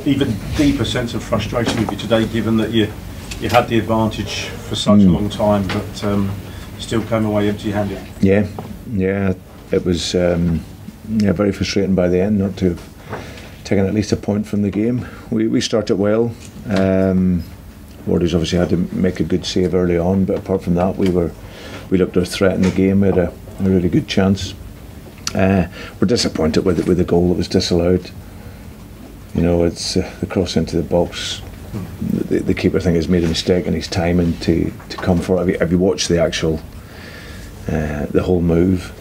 even deeper sense of frustration with you today, given that you had the advantage for such a long time, but still came away empty-handed. Yeah, it was very frustrating by the end not to have taken at least a point from the game. We started well. Warriors obviously had to make a good save early on, but apart from that, we looked our threat in the game. We had a really good chance. We're disappointed with the goal that was disallowed. You know, it's the cross into the box. The keeper, I think, has made a mistake in his timing to come for it. Have you watched the actual the whole move?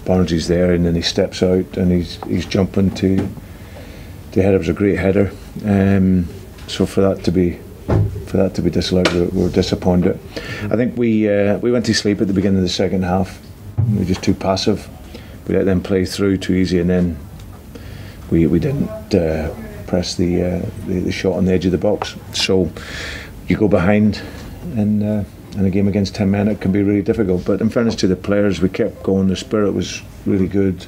Barnes there, and then he steps out and he's jumping to head. It was a great header. So for that to be disallowed, we're disappointed. I think we went to sleep at the beginning of the second half. We were just too passive. We let them play through too easy, and then we didn't press the shot on the edge of the box. So you go behind, and in a game against 10 men, it can be really difficult. But in fairness to the players, we kept going. The spirit was really good.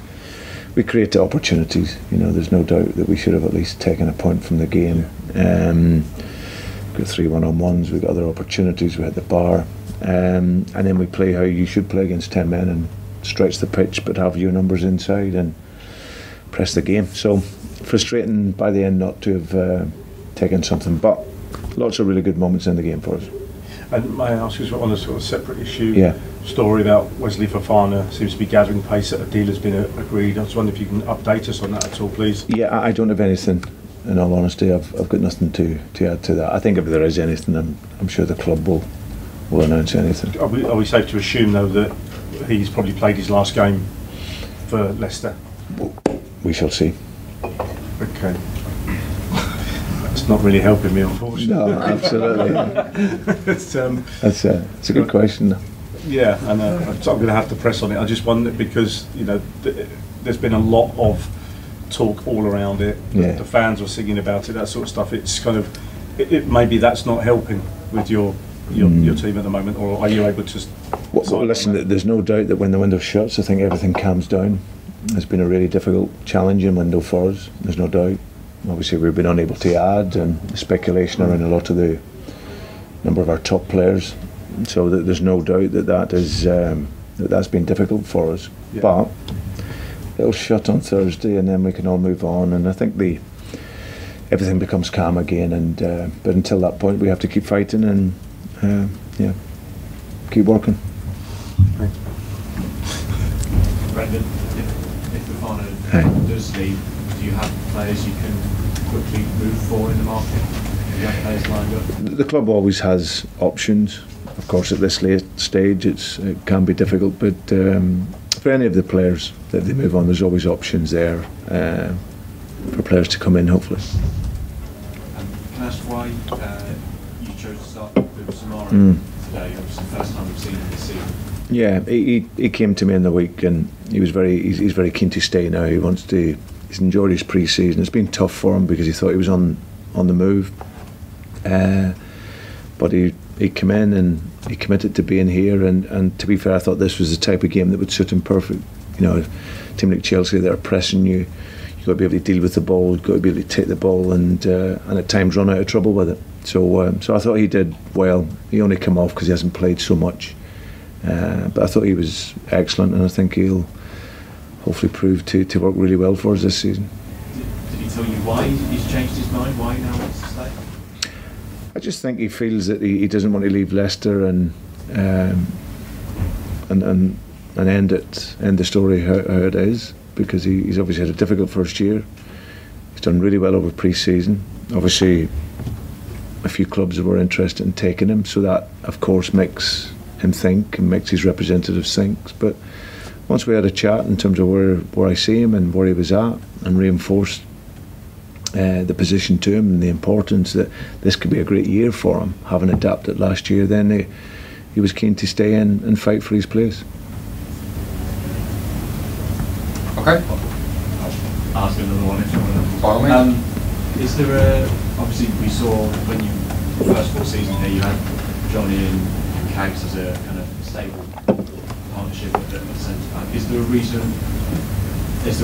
We created opportunities. You know, there's no doubt that we should have at least taken a point from the game. Got 3 1-on-1s. We got other opportunities. We had the bar, and then we play how you should play against 10 men and stretch the pitch, but have your numbers inside and press the game. So frustrating by the end not to have taken something, but lots of really good moments in the game for us. And may I ask you on a sort of separate issue? Story about Wesley Fofana seems to be gathering pace. That a deal has been agreed. I was wondering if you can update us on that at all, please. Yeah, I don't have anything. In all honesty, I've got nothing to add to that. I think if there is anything, I'm sure the club will announce anything. Are we safe to assume though that he's probably played his last game for Leicester? We shall see. Okay. That's not really helping me, unfortunately. No, absolutely. It's a good question. Yeah, and so I'm going to have to press on it. I just wonder, because you know there's been a lot of talk all around it. Yeah. The fans were singing about it, that sort of stuff. It's kind of maybe that's not helping with your team at the moment, or are you able to? Well, listen, there's no doubt that when the window shuts, I think everything calms down. It's been a really difficult, challenging window for us. There's no doubt. Obviously, we've been unable to add, and speculation around a lot of the number of our top players. So there's no doubt that's been difficult for us. Yeah. But it'll shut on Thursday, and then we can all move on. And I think everything becomes calm again. And but until that point, we have to keep fighting and keep working. Thanks. Brendan, if Fofana does leave, do you have players you can quickly move for in the market? Do you have players lined up? The club always has options. Of course, at this late stage, it can be difficult, but for any of the players that they move on, there's always options there for players to come in, hopefully. Can I ask why you chose to start with Soumaré today? Obviously, the first time we've seen him this season. Yeah, he came to me in the week, and he's very keen to stay now. He's enjoyed his pre-season. It's been tough for him because he thought he was on the move, but he came in and he committed to being here. And to be fair, I thought this was the type of game that would suit him perfect. You know, a team like Chelsea, they're pressing you. You've got to be able to deal with the ball. You've got to be able to take the ball and at times run out of trouble with it. So I thought he did well. He only came off because he hasn't played so much. But I thought he was excellent, and I think he'll hopefully prove to work really well for us this season. Did he tell you why he's changed his mind, why he now wants to stay? I just think he feels that he doesn't want to leave Leicester and end the story how it is, because he's obviously had a difficult first year. He's done really well over pre-season. Obviously, a few clubs were interested in taking him, so that of course makes him think and makes his representatives think. But once we had a chat in terms of where I see him and where he was at, and reinforced the position to him and the importance that this could be a great year for him, having adapted last year, then he was keen to stay in and fight for his place. Okay. I'll ask another one if you want to. Is there obviously we saw when you first full season here, you had Johnny and Cags as a kind of stable partnership at the centre back. Is there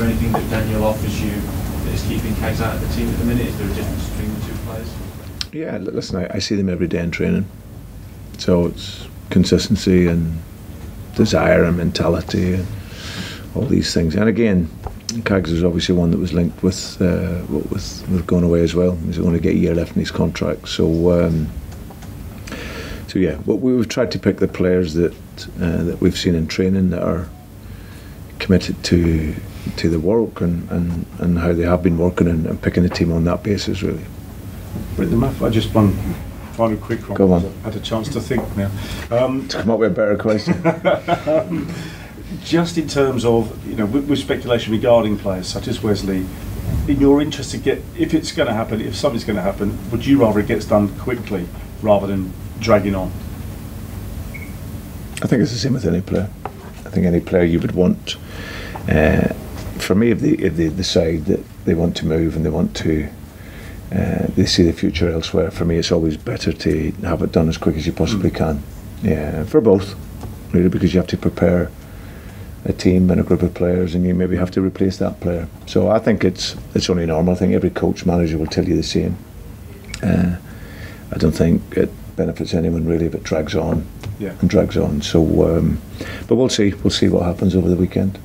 anything that Daniel offers you that is keeping Cags out of the team at the minute? Is there a difference between the two players? Yeah, listen, I see them every day in training, so it's consistency and desire and mentality and all these things. And again, Cags is obviously one that was linked with going away as well. He's only got a year left in his contract, so yeah. But we've tried to pick the players that we've seen in training that are committed to the work and how they have been working and picking the team on that basis, really. Brendan, I just one final quick one. Go on. I've had a chance to think now. To come up with a better question. Just in terms of, with speculation regarding players such as Wesley, in your interest to get, if it's going to happen, if something's going to happen, would you rather it gets done quickly rather than dragging on? I think it's the same with any player. I think any player you would want. For me, if they decide that they want to move and they want to, they see the future elsewhere. For me, it's always better to have it done as quick as you possibly can. Yeah, for both, really, because you have to prepare a team and a group of players, and you maybe have to replace that player. So I think it's only normal. I think every coach manager will tell you the same. I don't think it benefits anyone really if it drags on and drags on. So, but we'll see. We'll see what happens over the weekend.